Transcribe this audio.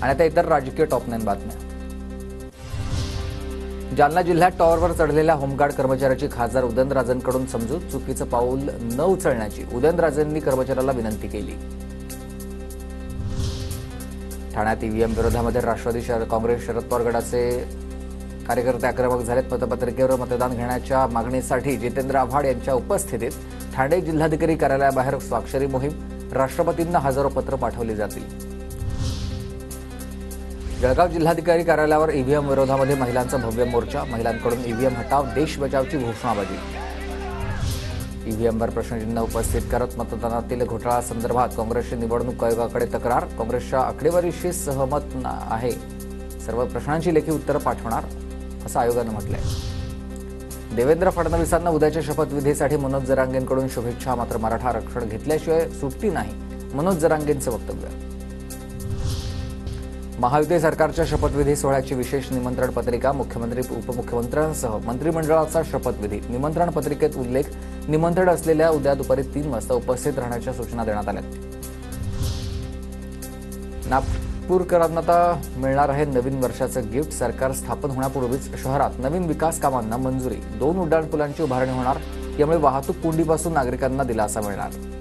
आणि आता इतर राजकीय टॉप 9 बातम्या। जालना जिल्ह्यात टॉवरवर चढलेल्या होमगार्ड कर्मचाऱ्याची खासदार उदयनराजेंकडून समजूत, चुकीचं पाऊल न उचलण्याची उदयनराजेंनी कर्मचाऱ्याला विनंती केली। ठाण्यात ईव्हीएम विरोधामध्ये राष्ट्रवादी काँग्रेस शरद पवार गटाचे कार्यकर्ते आक्रमक झालेत। मतपत्रिकेवर मतदान घेण्याच्या मागणीसाठी जितेंद्र आव्हाड यांच्या उपस्थितीत ठाणे जिल्हाधिकारी कार्यालयाबाहेर स्वाक्षरी मोहीम, राष्ट्रपतींना हजारो पत्र पाठवली जातील। जळगाव जिल्हाधिकारी कार्यालयावर ईव्हीएम विरोधामध्ये महिलांचा भव्य मोर्चा, महिलांकडून ईव्हीएम हटाव देश बचावची घोषणाबाजी। ईव्हीएमवर प्रश्नचिन्ह उपस्थित करत मतदानातील घोटाळा संदर्भात काँग्रेसची निवडणूक आयोगाकडे तक्रार, काँग्रेसच्या आकडेवारीशी सहमत आहे, सर्व प्रश्नांची लेखी उत्तरं पाठवणार असं आयोगानं म्हटलंय। देवेंद्र फडणवीसांना उद्याच्या शपथविधीसाठी मनोज जरांगेंकडून शुभेच्छा, मात्र मराठा आरक्षण घेतल्याशिवाय सुट्टी नाही, मनोज जरांगेंचं वक्तव्य। महायुती सरकारच्या शपथविधी सोहळ्याची विशेष निमंत्रण पत्रिका, मुख्यमंत्री उपमुख्यमंत्र्यांसह मंत्रिमंडळाचा शपथविधी। निमंत्रण पत्रिकेत उल्लेख, निमंत्रण असलेल्या उद्या दुपारी 3 वाजता उपस्थित राहण्याच्या सूचना देण्यात आल्या। नागपूरकरांना आता मिळणार आहे नवीन वर्षाचं गिफ्ट, सरकार स्थापन होण्यापूर्वीच शहरात नवीन विकास कामांना मंजुरी, 2 उड्डाणपुलांची उभारणी होणार, यामुळे वाहतूक कोंडीपासून नागरिकांना दिलासा मिळणार।